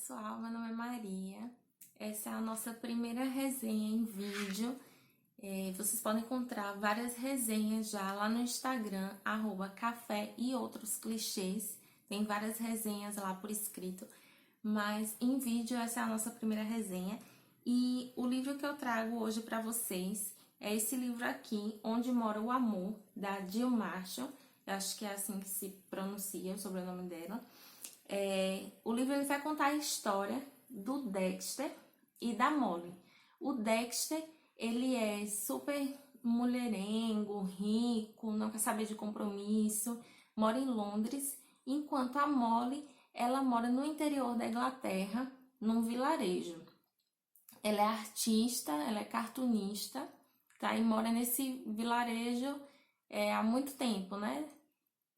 pessoal, meu nome é Maria. Essa é a nossa primeira resenha em vídeo. Vocês podem encontrar várias resenhas já lá no Instagram, @café e outros clichês. Tem várias resenhas lá por escrito, mas em vídeo essa é a nossa primeira resenha. E o livro que eu trago hoje para vocês é esse livro aqui, Onde Mora o Amor, da Jill Marshall. Eu acho que é assim que se pronuncia o sobrenome dela. O livro ele vai contar a história do Dexter e da Molly. O Dexter, ele é super mulherengo, rico, não quer saber de compromisso, mora em Londres, enquanto a Molly, ela mora no interior da Inglaterra, num vilarejo. Ela é artista, ela é cartunista, tá? E mora nesse vilarejo há muito tempo, né?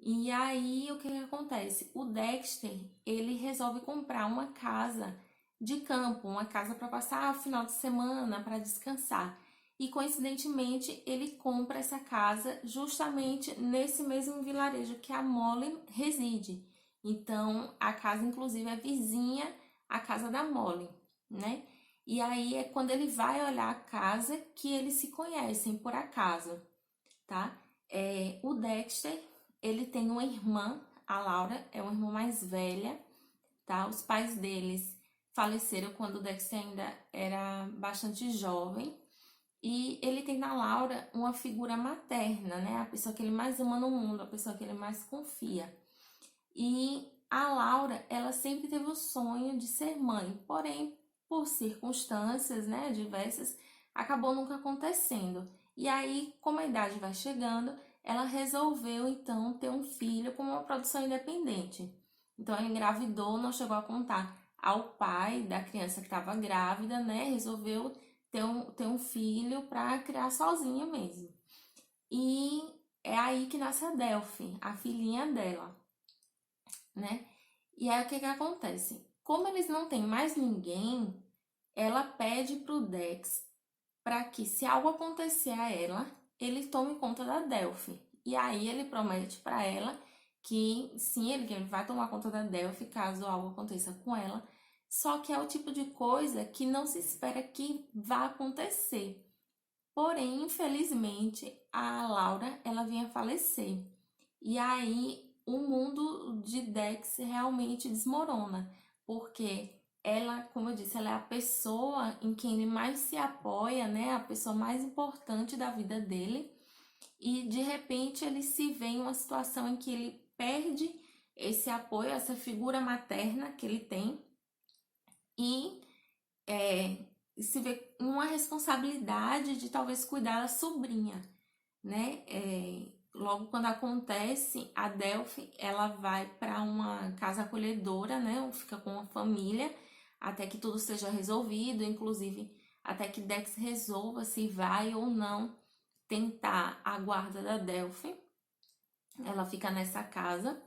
E aí, o que acontece? O Dexter, ele resolve comprar uma casa de campo, uma casa para passar o final de semana, para descansar. E coincidentemente, ele compra essa casa justamente nesse mesmo vilarejo que a Molly reside. Então, a casa inclusive é vizinha à casa da Molly, né? E aí é quando ele vai olhar a casa que eles se conhecem por acaso, tá? O Dexter, ele tem uma irmã, a Laura, é uma irmã mais velha, tá? Os pais deles faleceram quando o Dexter ainda era bastante jovem. E ele tem na Laura uma figura materna, né? A pessoa que ele mais ama no mundo, a pessoa que ele mais confia. E a Laura, ela sempre teve o sonho de ser mãe, porém, por circunstâncias, né, diversas, acabou nunca acontecendo. E aí, como a idade vai chegando, ela resolveu então ter um filho com uma produção independente. Então ela engravidou, não chegou a contar ao pai da criança que estava grávida, né? Resolveu ter um filho para criar sozinha mesmo. E é aí que nasce a Delphi, a filhinha dela, né? E aí o que que acontece? Como eles não têm mais ninguém, ela pede pro Dex para que, se algo acontecer a ela, ele tome conta da Delphi. E aí ele promete para ela que sim, ele vai tomar conta da Delphi caso algo aconteça com ela. Só que é o tipo de coisa que não se espera que vá acontecer. Porém, infelizmente, a Laura, ela vinha a falecer. E aí o mundo de Dex realmente desmorona, porque ela, como eu disse, ela é a pessoa em quem ele mais se apoia, né? A pessoa mais importante da vida dele. E de repente ele se vê em uma situação em que ele perde esse apoio, essa figura materna que ele tem, e se vê uma responsabilidade de talvez cuidar da sobrinha, né? Logo quando acontece, a Delphi, ela vai para uma casa acolhedora, né? Fica com a família até que tudo seja resolvido, inclusive até que Dex resolva se vai ou não tentar a guarda da Delphi. Ela fica nessa casa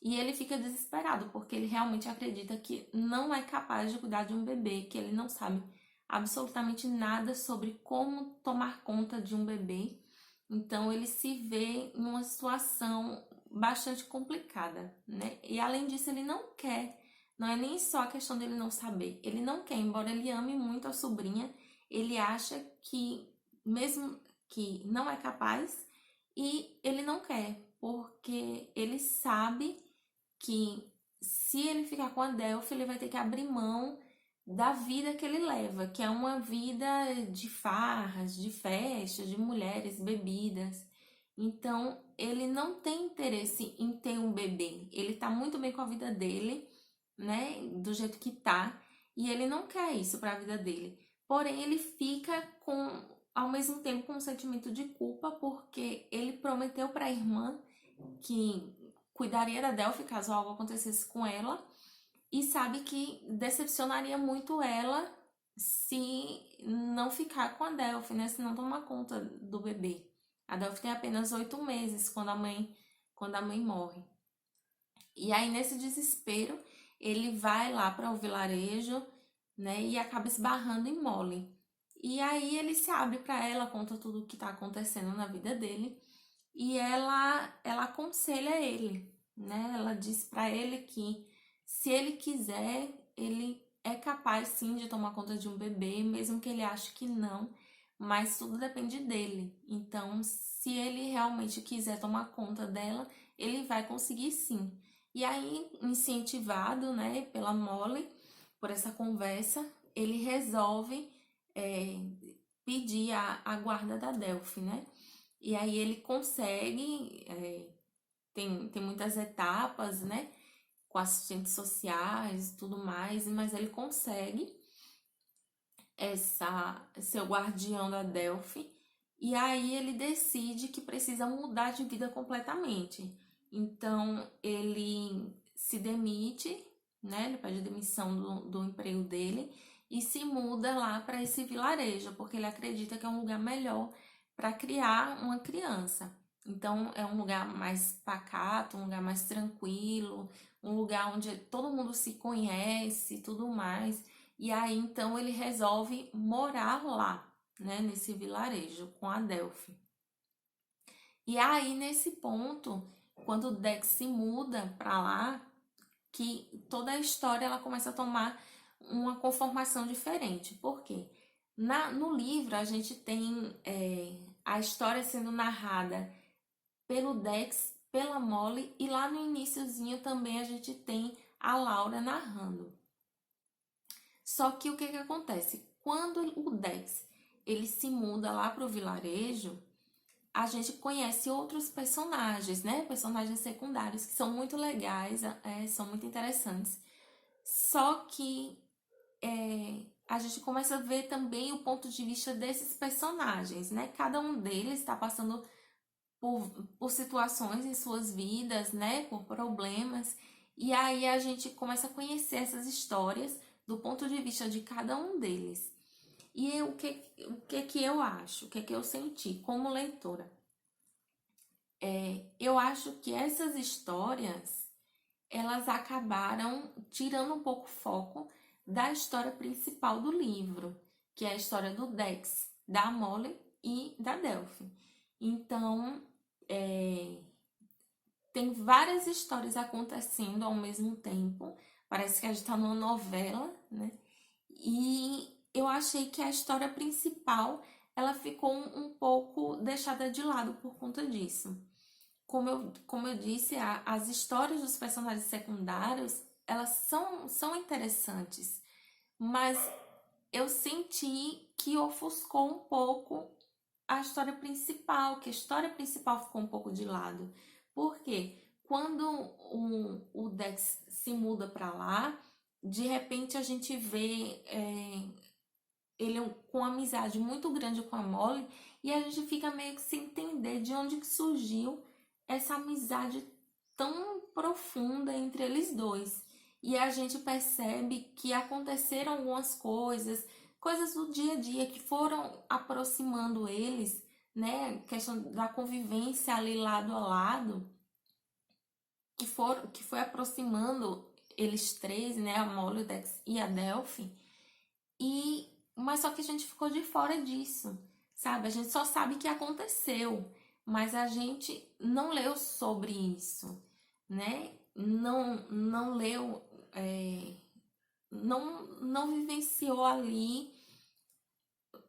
e ele fica desesperado porque ele realmente acredita que não é capaz de cuidar de um bebê, que ele não sabe absolutamente nada sobre como tomar conta de um bebê. Então ele se vê numa situação bastante complicada, né? E além disso, ele não quer, não é nem só a questão dele não saber, ele não quer, embora ele ame muito a sobrinha, ele acha que mesmo que não é capaz e ele não quer, porque ele sabe que se ele ficar com a Delphi, ele vai ter que abrir mão da vida que ele leva, que é uma vida de farras, de festas, de mulheres, bebidas. Então, ele não tem interesse em ter um bebê. Ele tá muito bem com a vida dele, né, do jeito que tá, e ele não quer isso para a vida dele. Porém, ele fica com ao mesmo tempo com um sentimento de culpa porque ele prometeu para a irmã que cuidaria da Delphi caso algo acontecesse com ela e sabe que decepcionaria muito ela se não ficar com a Delphi, né? Se não tomar conta do bebê. A Delphi tem apenas 8 meses quando a mãe morre. E aí, nesse desespero, ele vai lá para o vilarejo, né? E acaba esbarrando em Molly. E aí ele se abre para ela, conta tudo o que está acontecendo na vida dele. E ela aconselha ele, né? Ela diz para ele que se ele quiser, ele é capaz sim de tomar conta de um bebê, mesmo que ele ache que não, mas tudo depende dele. Então, se ele realmente quiser tomar conta dela, ele vai conseguir sim. E aí, incentivado, né, pela Molly, por essa conversa, ele resolve é, pedir a guarda da Delphi, né? E aí ele consegue, tem muitas etapas, né? Com assistentes sociais e tudo mais, mas ele consegue ser o guardião da Delphi. E aí ele decide que precisa mudar de vida completamente. Então ele se demite, né? Ele pede demissão do emprego dele e se muda lá para esse vilarejo, porque ele acredita que é um lugar melhor para criar uma criança. Então é um lugar mais pacato, um lugar mais tranquilo, um lugar onde todo mundo se conhece e tudo mais. E aí então ele resolve morar lá, né, nesse vilarejo com a Delphi. E aí nesse ponto, quando o Dex se muda para lá, que toda a história ela começa a tomar uma conformação diferente. Por quê? No livro a gente tem a história sendo narrada pelo Dex, pela Molly, e lá no iniciozinho também a gente tem a Laura narrando. Só que o que que acontece? Quando o Dex ele se muda lá para o vilarejo, a gente conhece outros personagens, né? Personagens secundários que são muito legais, são muito interessantes. Só que a gente começa a ver também o ponto de vista desses personagens, né? Cada um deles está passando por situações em suas vidas, né? Por problemas. E aí a gente começa a conhecer essas histórias do ponto de vista de cada um deles. E o que eu acho, o que eu senti como leitora? Eu acho que essas histórias, elas acabaram tirando um pouco o foco da história principal do livro, que é a história do Dex, da Molly e da Delphi. Então, tem várias histórias acontecendo ao mesmo tempo. Parece que a gente tá numa novela, né? E eu achei que a história principal, ela ficou um pouco deixada de lado por conta disso. Como eu disse, as histórias dos personagens secundários, elas são interessantes, mas eu senti que ofuscou um pouco a história principal, que a história principal ficou um pouco de lado. Por quê? Quando o Dex se muda para lá, de repente a gente vê ele com uma amizade muito grande com a Molly e a gente fica meio que sem entender de onde que surgiu essa amizade tão profunda entre eles dois. E a gente percebe que aconteceram algumas coisas do dia a dia que foram aproximando eles, né? Questão da convivência ali lado a lado, que foi aproximando eles três, né? A Molly, o Dex e a Delphi. Mas só que a gente ficou de fora disso, sabe? A gente só sabe que aconteceu, mas a gente não leu sobre isso, né? Não leu, não vivenciou ali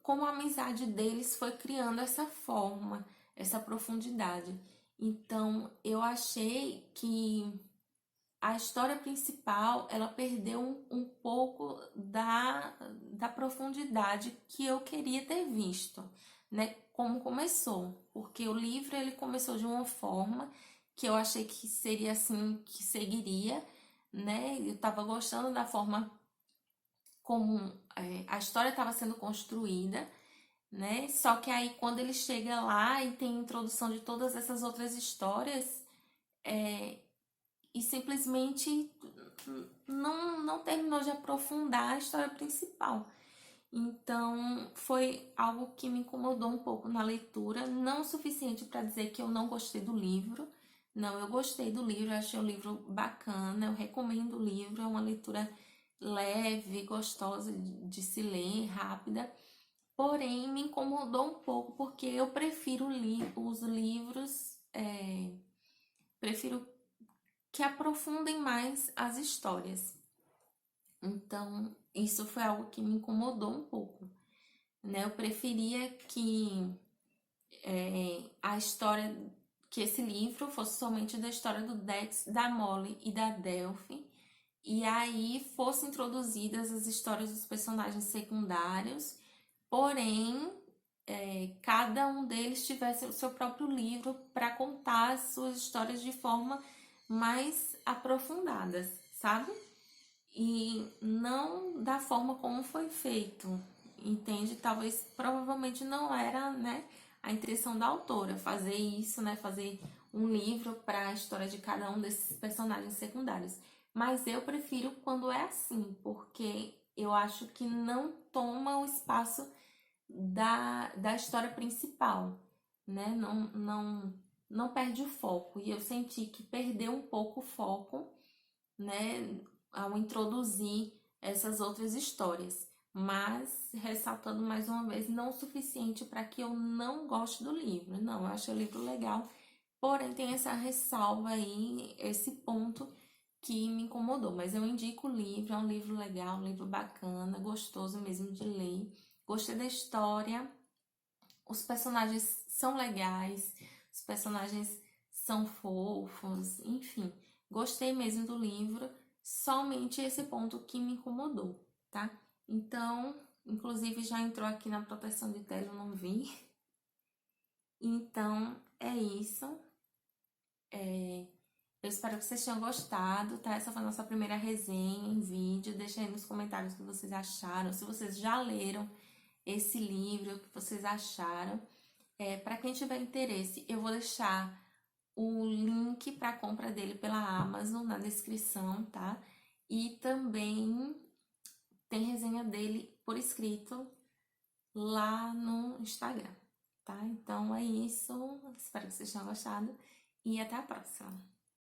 como a amizade deles foi criando essa forma, essa profundidade. Então, eu achei que a história principal, ela perdeu um pouco da profundidade que eu queria ter visto, né? Como começou, porque o livro ele começou de uma forma que eu achei que seria assim, que seguiria, né? Eu tava gostando da forma como a história estava sendo construída, né? Só que aí quando ele chega lá e tem a introdução de todas essas outras histórias, e simplesmente não terminou de aprofundar a história principal. Então, foi algo que me incomodou um pouco na leitura, não o suficiente para dizer que eu não gostei do livro. Não, eu gostei do livro, eu achei o livro bacana, eu recomendo o livro, é uma leitura leve, gostosa de se ler, rápida. Porém, me incomodou um pouco porque eu prefiro os livros, prefiro que aprofundem mais as histórias. Então, isso foi algo que me incomodou um pouco, né? Eu preferia que a história, que esse livro fosse somente da história do Dex, da Molly e da Delphi, e aí fossem introduzidas as histórias dos personagens secundários, porém cada um deles tivesse o seu próprio livro para contar as suas histórias de forma mais aprofundadas, sabe? E não da forma como foi feito, entende? Talvez, provavelmente não era, né, a intenção da autora fazer isso, né, fazer um livro para a história de cada um desses personagens secundários. Mas eu prefiro quando é assim, porque eu acho que não toma o espaço da história principal, né? Não perde o foco. E eu senti que perdeu um pouco o foco, né, ao introduzir essas outras histórias. Mas, ressaltando mais uma vez, não o suficiente para que eu não goste do livro. Não, eu acho o livro legal, porém tem essa ressalva aí, esse ponto que me incomodou. Mas eu indico o livro, é um livro legal, um livro bacana, gostoso mesmo de ler. Gostei da história, os personagens são legais, os personagens são fofos, enfim. Gostei mesmo do livro, somente esse ponto que me incomodou, tá? Então, inclusive já entrou aqui na proteção de tela, eu não vi. Então, é isso. Eu espero que vocês tenham gostado, tá? Essa foi a nossa primeira resenha em vídeo. Deixa aí nos comentários o que vocês acharam, se vocês já leram esse livro, o que vocês acharam. Para quem tiver interesse, eu vou deixar o link para compra dele pela Amazon na descrição, tá? E também tem resenha dele por escrito lá no Instagram, tá? Então é isso. Espero que vocês tenham gostado e até a próxima.